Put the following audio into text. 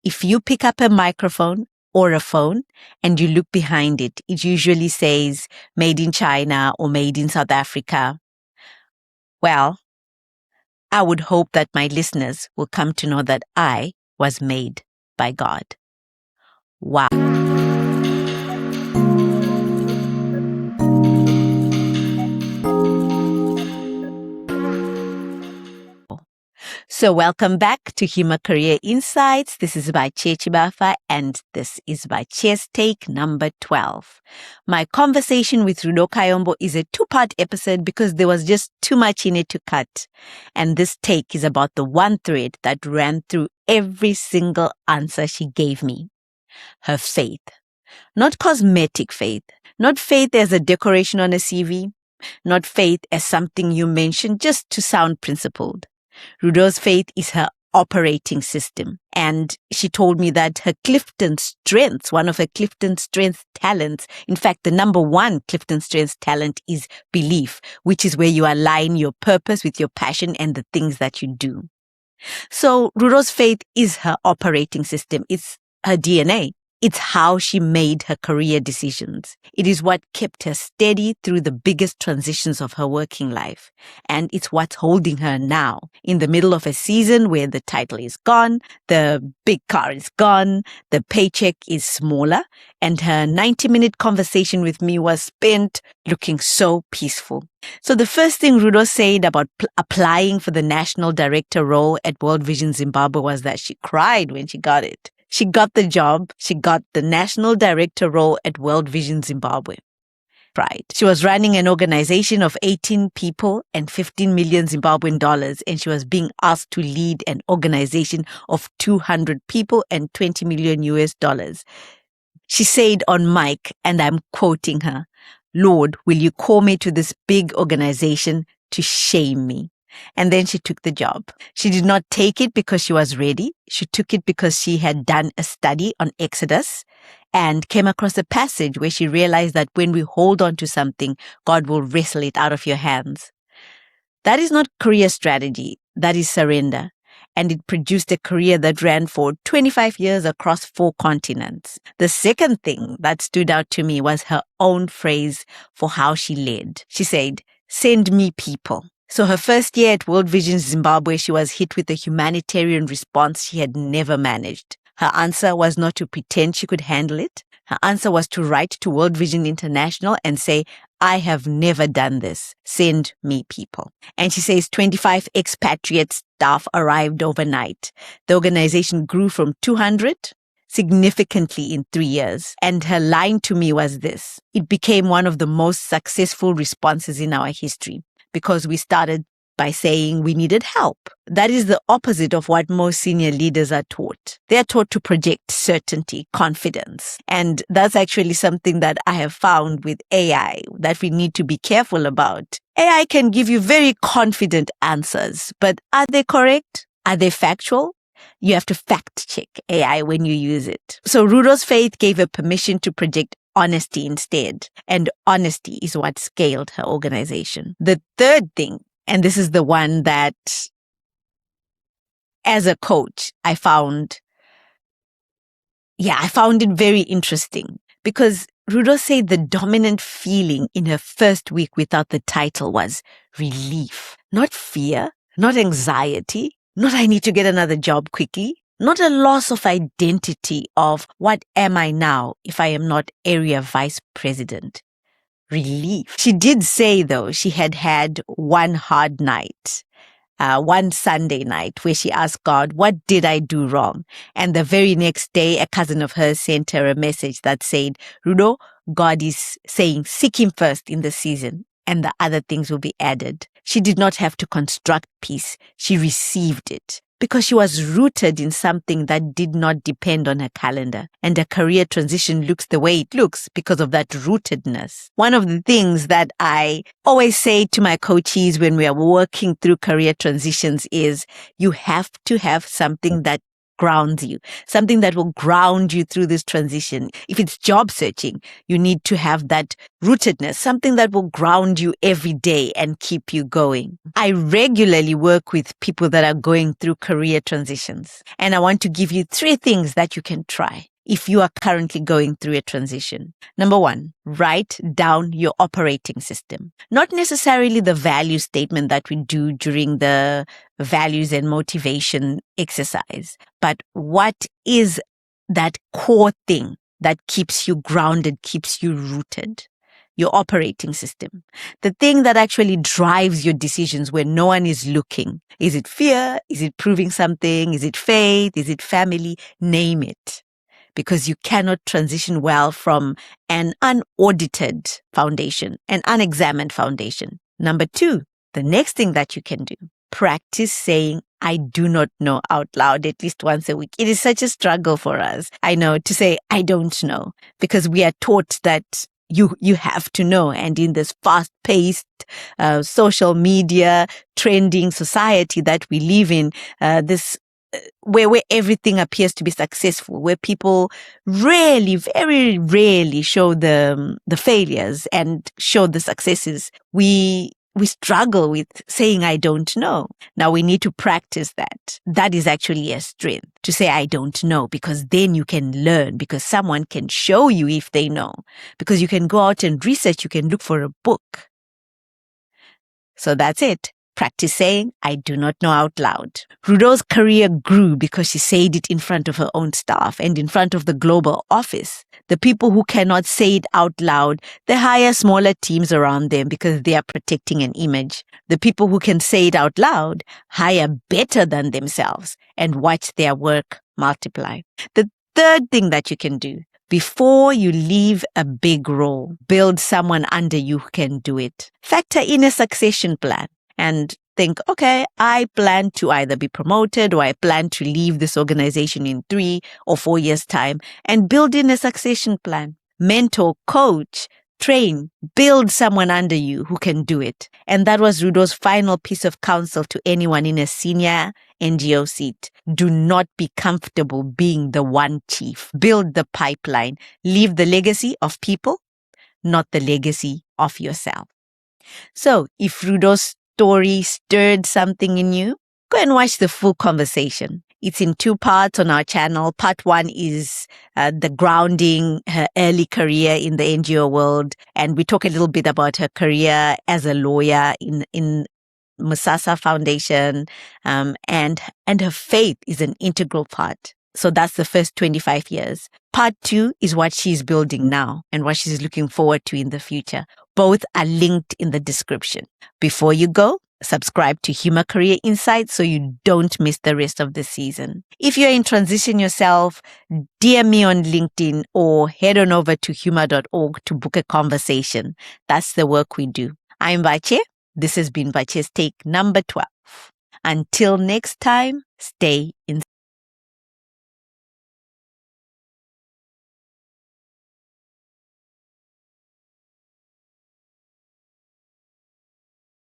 if you pick up a microphone or a phone and you look behind it, it usually says made in China or made in South Africa. Well, I would hope that my listeners will come to know that I was made by God. Wow. So welcome back to HUMHR Career Insights. This is Batje Chibafa and this is Batje's Take number 12. My conversation with Rudo Kayombo is a two-part episode because there was just too much in it to cut. And this take is about the one thread that ran through every single answer she gave me. Her faith. Not cosmetic faith. Not faith as a decoration on a CV. Not faith as something you mention just to sound principled. Rudo's faith is her operating system. And she told me that her Clifton strengths, one of her Clifton strengths talents, in fact, the number one Clifton strengths talent is belief, which is where you align your purpose with your passion and the things that you do. So Rudo's faith is her operating system. It's her DNA. It's how she made her career decisions. It is what kept her steady through the biggest transitions of her working life. And it's what's holding her now, in the middle of a season where the title is gone, the big car is gone, the paycheck is smaller, and her 90-minute conversation with me was spent looking so peaceful. So the first thing Rudo said about applying for the national director role at World Vision Zimbabwe was that she cried when she got it. She got the job. She got the national director role at World Vision Zimbabwe. Right. She was running an organization of 18 people and 15 million Zimbabwean dollars, and she was being asked to lead an organization of 200 people and 20 million US dollars. She said on mic, and I'm quoting her, "Lord, will you call me to this big organization to shame me?" And then she took the job. She did not take it because she was ready. She took it because she had done a study on Exodus and came across a passage where she realized that when we hold on to something, God will wrestle it out of your hands. That is not career strategy. That is surrender. And it produced a career that ran for 25 years across 4 continents. The second thing that stood out to me was her own phrase for how she led. She said, "Send me people." So her first year at World Vision Zimbabwe, she was hit with a humanitarian response she had never managed. Her answer was not to pretend she could handle it. Her answer was to write to World Vision International and say, "I have never done this. Send me people." And she says 25 expatriate staff arrived overnight. The organization grew from 200 significantly in 3 years. And her line to me was this: it became one of the most successful responses in our history, because we started by saying we needed help. That is the opposite of what most senior leaders are taught. They are taught to project certainty, confidence. And that's actually something that I have found with AI that we need to be careful about. AI can give you very confident answers, but are they correct? Are they factual? You have to fact check AI when you use it. So Rudo's faith gave her permission to project honesty instead. And honesty is what scaled her organization. The third thing, and this is the one that, as a coach, I found it very interesting, because Rudo said the dominant feeling in her first week without the title was relief, not fear, not anxiety, not I need to get another job quickly, not a loss of identity of what am I now if I am not area vice president. Relief. She did say, though, she had had one hard night, one Sunday night, where she asked God, "What did I do wrong?" And the very next day, a cousin of hers sent her a message that said, "Rudo, God is saying, seek him first in the season, and the other things will be added." She did not have to construct peace. She received it, because she was rooted in something that did not depend on her calendar. And a career transition looks the way it looks because of that rootedness. One of the things that I always say to my coachees when we are working through career transitions is you have to have something that grounds you, something that will ground you through this transition. If it's job searching, you need to have that rootedness, something that will ground you every day and keep you going. I regularly work with people that are going through career transitions, and I want to give you 3 things that you can try if you are currently going through a transition. Number 1, write down your operating system. Not necessarily the value statement that we do during the values and motivation exercise, but what is that core thing that keeps you grounded, keeps you rooted? Your operating system. The thing that actually drives your decisions when no one is looking. Is it fear? Is it proving something? Is it faith? Is it family? Name it. Because you cannot transition well from an unaudited foundation, an unexamined foundation. Number 2, the next thing that you can do, practice saying, I do not know out loud at least once a week. It is such a struggle for us, I know, to say, I don't know, because we are taught that you have to know. And in this fast-paced social media, trending society that we live in, where everything appears to be successful, where people very rarely show the failures and show the successes, we struggle with saying, I don't know. Now we need to practice that. That is actually a strength, to say, I don't know, because then you can learn, because someone can show you if they know, because you can go out and research, you can look for a book. So that's it. Practice saying, I do not know out loud. Rudo's career grew because she said it in front of her own staff and in front of the global office. The people who cannot say it out loud, they hire smaller teams around them because they are protecting an image. The people who can say it out loud hire better than themselves and watch their work multiply. The third thing that you can do, before you leave a big role, build someone under you who can do it. Factor in a succession plan. And think, okay, I plan to either be promoted or I plan to leave this organization in 3 or 4 years' time, and build in a succession plan. Mentor, coach, train, build someone under you who can do it. And that was Rudo's final piece of counsel to anyone in a senior NGO seat. Do not be comfortable being the one chief. Build the pipeline. Leave the legacy of people, not the legacy of yourself. So if Rudo's story stirred something in you, go and watch the full conversation. It's in 2 parts on our channel. Part 1 is the grounding, her early career in the NGO world. And we talk a little bit about her career as a lawyer in Musasa Foundation. And her faith is an integral part. So that's the first 25 years. Part 2 is what she's building now and what she's looking forward to in the future. Both are linked in the description. Before you go, subscribe to HUMHR Career Insights so you don't miss the rest of the season. If you're in transition yourself, DM me on LinkedIn or head on over to humhr.org to book a conversation. That's the work we do. I'm Batje. This has been Batje's Take number 12. Until next time, stay in